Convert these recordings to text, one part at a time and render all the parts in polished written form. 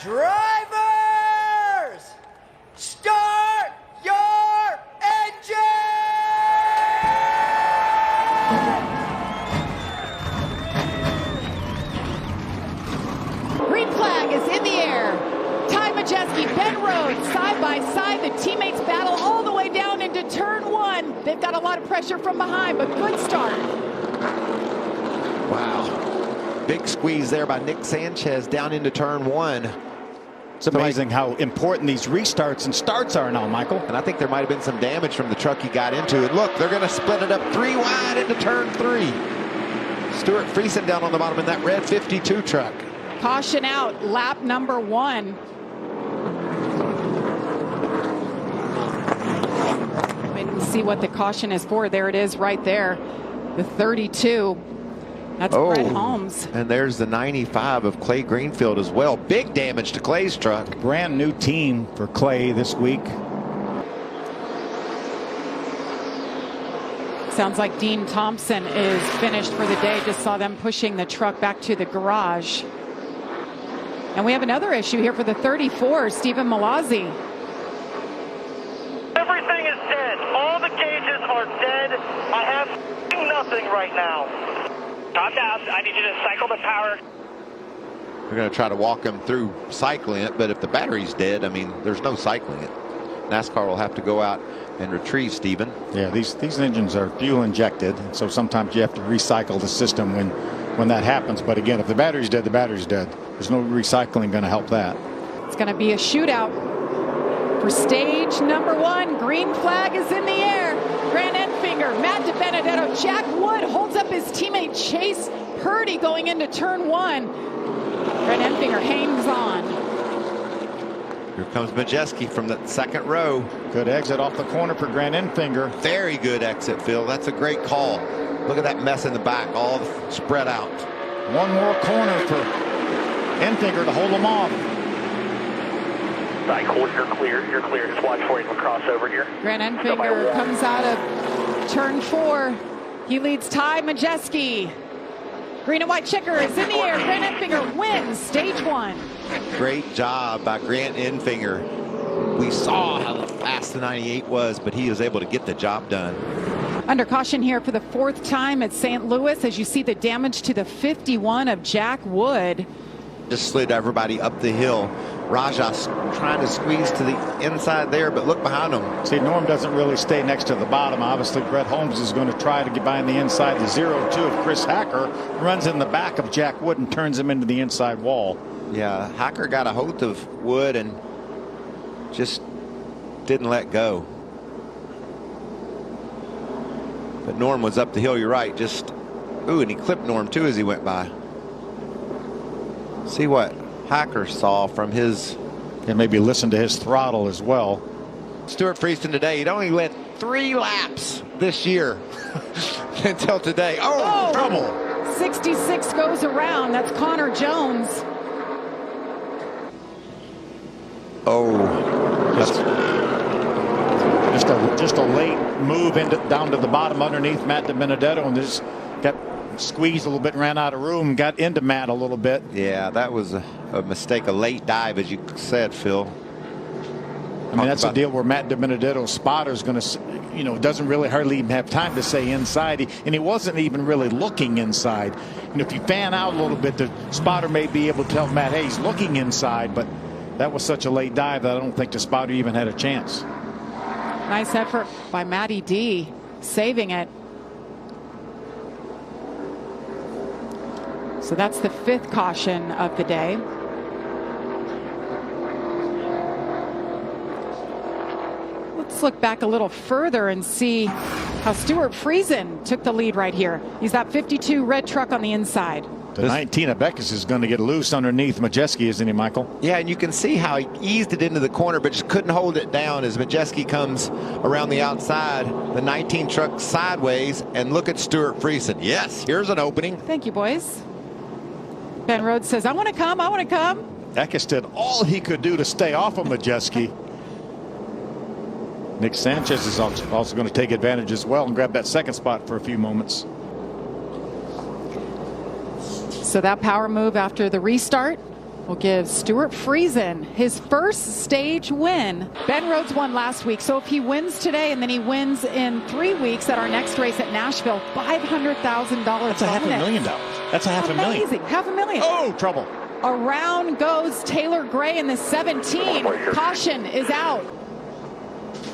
Drivers, start your engine! Green flag is in the air. Ty Majeski, Ben Rhodes, side by side. The teammates battle all the way down into turn one. They've got a lot of pressure from behind, but good start. Wow. Big squeeze there by Nick Sanchez down into turn one. It's amazing how important these restarts and starts are now, Michael. And I think there might have been some damage from the truck he got into. And look, they're going to split it up 3 wide into turn 3. Stewart Friesen down on the bottom in that red 52 truck. Caution out, lap number 1. Wait and see what the caution is for. There it is right there. The 32. That's Brett Holmes. And there's the 95 of Clay Greenfield as well. Big damage to Clay's truck. Brand new team for Clay this week. Sounds like Dean Thompson is finished for the day. Just saw them pushing the truck back to the garage. And we have another issue here for the 34, Stephen Malazzi. Everything is dead. All the gauges are dead. I have nothing right now. Top down. I need you to cycle the power. We're going to try to walk him through cycling it, but if the battery's dead, I mean, there's no cycling it. NASCAR will have to go out and retrieve Stephen. Yeah, these engines are fuel injected, so sometimes you have to recycle the system when that happens. But again, if the battery's dead, the battery's dead. There's no recycling going to help that. It's going to be a shootout for stage number 1. Green flag is in the air. Grant Enfinger, Matt DiBenedetto, Jack Wood holds up his teammate Chase Purdy going into turn 1. Grant Enfinger hangs on. Here comes Majeski from the second row. Good exit off the corner for Grant Enfinger. Very good exit, Phil. That's a great call. Look at that mess in the back, all spread out. One more corner for Enfinger to hold him off. You're clear. You're clear. Just watch for him to cross over here. Grant Enfinger comes out of turn 4. He leads Ty Majeski. Green and white checker is in the air. Grant Enfinger wins stage 1. Great job by Grant Enfinger. We saw how fast the 98 was, but he was able to get the job done. Under caution here for the 4th time at St. Louis as you see the damage to the 51 of Jack Wood. Just slid everybody up the hill. Rajas trying to squeeze to the inside there, but look behind him. See, Norm doesn't really stay next to the bottom. Obviously, Brett Holmes is going to try to get by on the inside. The 0-2 of Chris Hacker runs in the back of Jack Wood and turns him into the inside wall. Yeah, Hacker got a hold of Wood and just didn't let go. But Norm was up the hill, you're right. Just, ooh, and he clipped Norm too as he went by. See what Hacker saw from his. And maybe listen to his throttle as well. Stewart Friesen today, he'd only went 3 laps this year until today. Oh, trouble. 66 goes around. That's Connor Jones. Oh, just a late move down to the bottom underneath Matt DiBenedetto, and just got squeezed a little bit and ran out of room, got into Matt a little bit. Yeah, that was a mistake, a late dive, as you said, Phil. I mean, that's a deal where Matt DiBenedetto's spotter is going to, doesn't really hardly even have time to say inside, and he wasn't even really looking inside. If you fan out a little bit, the spotter may be able to tell Matt, hey, he's looking inside, but that was such a late dive that I don't think the spotter even had a chance. Nice effort by Matty D, saving it. So that's the 5th caution of the day. Let's look back a little further and see how Stewart Friesen took the lead right here. He's that 52 red truck on the inside. The 19 of Beckus is going to get loose underneath Majeski, isn't he, Michael? Yeah, and you can see how he eased it into the corner, but just couldn't hold it down as Majeski comes around the outside. The 19 truck sideways, and look at Stewart Friesen. Yes, here's an opening. Thank you, boys. Ben Rhodes says, I want to come, I want to come. Beckus did all he could do to stay off of Majeski. Nick Sanchez is also going to take advantage as well and grab that 2nd spot for a few moments. So that power move after the restart will give Stewart Friesen his first stage win. Ben Rhodes won last week, so if he wins today and then he wins in 3 weeks at our next race at Nashville, $500,000. That's $500,000. That's $500,000. Amazing. $500,000. Oh, trouble. Around goes Taylor Gray in the 17. Caution is out.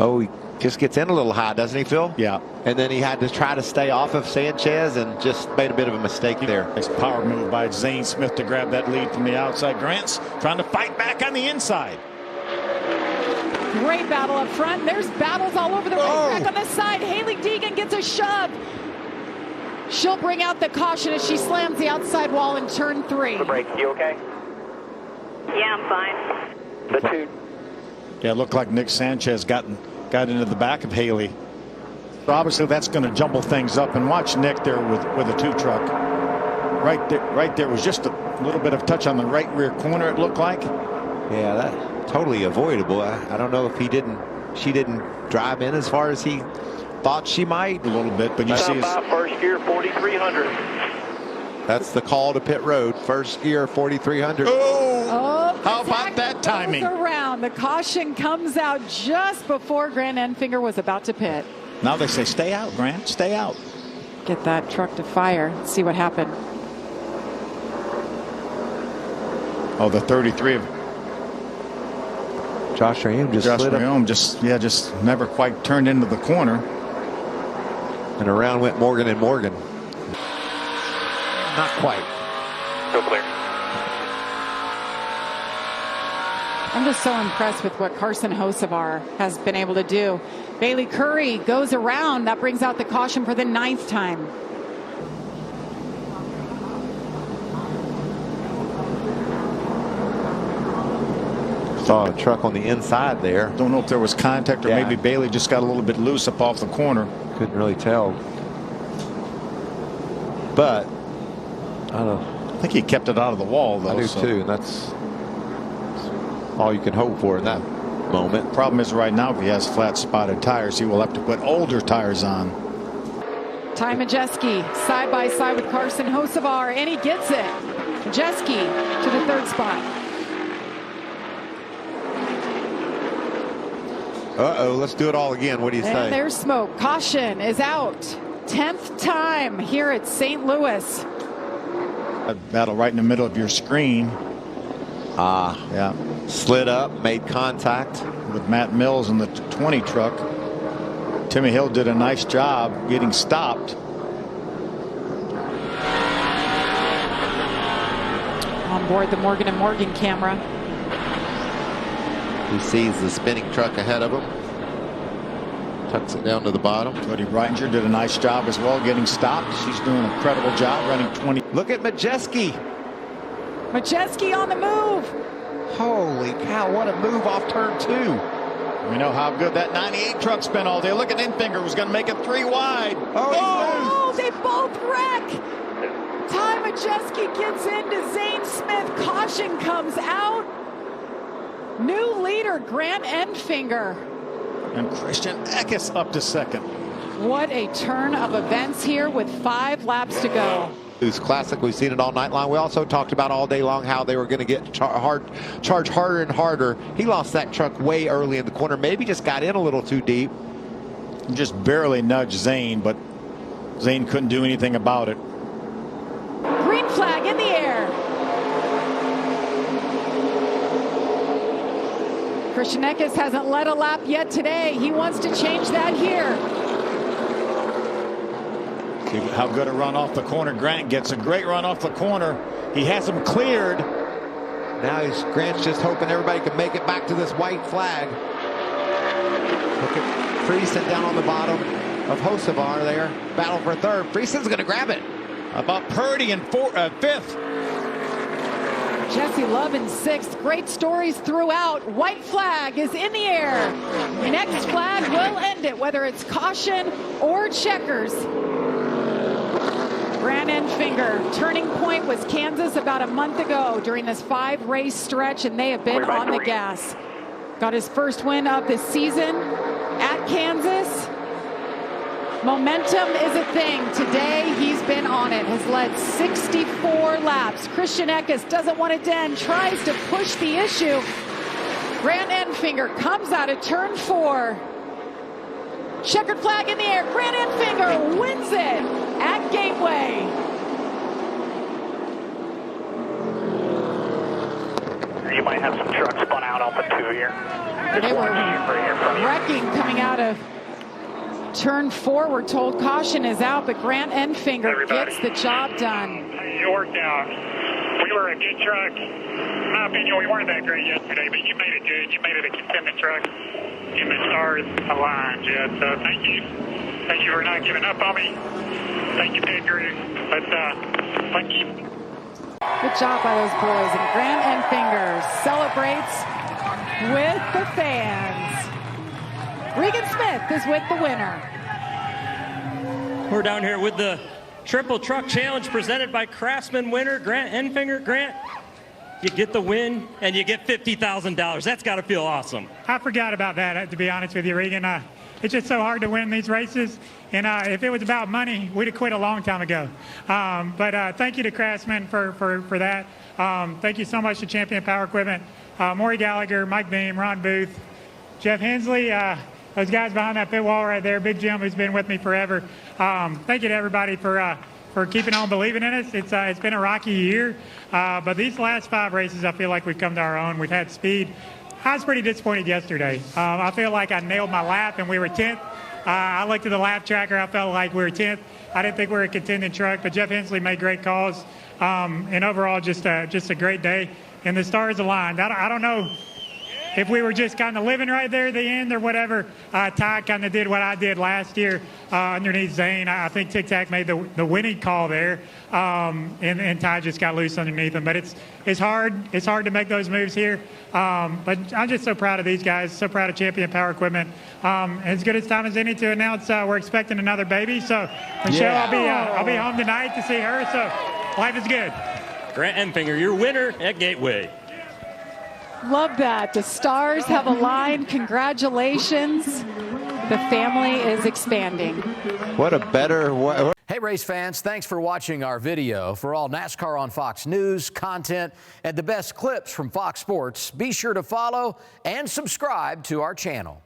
Oh, he just gets in a little high, doesn't he, Phil? Yeah. And then he had to try to stay off of Sanchez and just made a bit of a mistake there. Nice power move by Zane Smith to grab that lead from the outside. Grant's trying to fight back on the inside. Great battle up front. There's battles all over the racetrack on the side. Haley Deegan gets a shove. She'll bring out the caution as she slams the outside wall in turn 3. The brake, you okay? Yeah, I'm fine. The 2. Yeah, it looked like Nick Sanchez got into the back of Haley. So obviously that's going to jumble things up. And watch Nick there with a 2 truck. Right there was just a little bit of touch on the right rear corner, it looked like. Yeah, that totally avoidable. I don't know if she didn't drive in as far as he thought she might. A little bit, but you see first gear 4,300. That's the call to pit road. First gear 4,300. Oh, how about that timing? Around. The caution comes out just before Grant Enfinger was about to pit. Now they say, stay out, Grant, stay out. Get that truck to fire. Let's see what happened. Oh, the 33 of Josh Rayum just never quite turned into the corner. And around went Morgan and Morgan. Not quite. Still clear. I'm just so impressed with what Carson Hocevar has been able to do. Bailey Curry goes around. That brings out the caution for the 9th time. Saw a truck on the inside there. Don't know if there was contact or maybe Bailey just got a little bit loose up off the corner. Couldn't really tell. But I think he kept it out of the wall, though. I do too, and that's all you can hope for in that moment. Problem is right now, if he has flat spotted tires, he will have to put older tires on. Ty Majeski side by side with Carson Hocevar, and he gets it. Majeski to the 3rd spot. Uh-oh, let's do it all again. What do you say? And there's smoke. Caution is out. 10th time here at St. Louis. A battle right in the middle of your screen. Yeah. Slid up, made contact. With Matt Mills in the 20 truck. Timmy Hill did a nice job getting stopped. On board the Morgan & Morgan camera. He sees the spinning truck ahead of him. Tucks it down to the bottom. Cody Breitinger did a nice job as well getting stopped. She's doing an incredible job running 20. Look at Majeski. Majeski on the move. Holy cow, what a move off turn 2. We know how good that 98 truck's been all day. Look at Enfinger, who's going to make it 3 wide. Oh, they both wreck. Ty Majeski gets into Zane Smith. Caution comes out. New leader, Grant Enfinger. And Christian Eckes up to 2nd. What a turn of events here with 5 laps to go. Who's classic. We've seen it all night long. We also talked about all day long how they were going to get charge harder and harder. He lost that truck way early in the corner. Maybe just got in a little too deep. Just barely nudged Zane, but Zane couldn't do anything about it. Green flag in the air. Christian Eckes hasn't led a lap yet today. He wants to change that here. See how good a run off the corner. Grant gets a great run off the corner. He has him cleared. Now Grant's just hoping everybody can make it back to this white flag. Look at Friesen down on the bottom of Hocevar there. Battle for 3rd. Friesen's going to grab it. How about Purdy in 5th? Jesse Love in 6th. Great stories throughout. White flag is in the air. Next flag will end it, whether it's caution or checkers. Grant Enfinger. Turning point was Kansas about a month ago during this 5-race stretch, and they have been on the gas. Got his first win of the season at Kansas. Momentum is a thing. Today, he's been on it. Has led 64 laps. Christian Eckes doesn't want to den, tries to push the issue. Grant Enfinger comes out of turn 4. Checkered flag in the air. Grant Enfinger wins it at Gateway. You might have some trucks spun out off the 2 here. They were wrecking coming out of turn 4. We're told caution is out, but Grant Enfinger gets the job done. You worked out. We were a good truck. In my opinion, we weren't that great yesterday, but you made it good. You made it a contending truck. And the stars aligned, Jed. So thank you. Thank you for not giving up on me. Thank you, pit crew. But thank you. Good job by those boys. And Grant Enfinger celebrates with the fans. Regan Smith is with the winner. We're down here with the Triple Truck Challenge presented by Craftsman winner Grant Enfinger. Grant, you get the win and you get $50,000. That's got to feel awesome. I forgot about that, to be honest with you, Regan. It's just so hard to win these races. And if it was about money, we'd have quit a long time ago. But thank you to Craftsman for that. Thank you so much to Champion Power Equipment, Maury Gallagher, Mike Beam, Ron Booth, Jeff Hensley, those guys behind that pit wall right there, Big Jim, who's been with me forever. Thank you to everybody for keeping on believing in us. It's been a rocky year, but these last 5 races, I feel like we've come to our own. We've had speed. I was pretty disappointed yesterday. I feel like I nailed my lap and we were 10th. I looked at the lap tracker. I felt like we were 10th. I didn't think we were a contending truck, but Jeff Hensley made great calls. And overall, just a great day. And the stars aligned. I don't know if we were just kind of living right there at the end or whatever. Ty kind of did what I did last year underneath Zane. I think Tic Tac made the winning call there, and Ty just got loose underneath him. But it's hard. It's hard to make those moves here. But I'm just so proud of these guys. So proud of Champion Power Equipment. As good as time as any to announce we're expecting another baby. So Michelle, I'll be home tonight to see her. So life is good. Grant Enfinger, your winner at Gateway. Love that. The stars have aligned. Congratulations. The family is expanding. What a better... Hey, race fans, thanks for watching our video. For all NASCAR on Fox News, content, and the best clips from Fox Sports, be sure to follow and subscribe to our channel.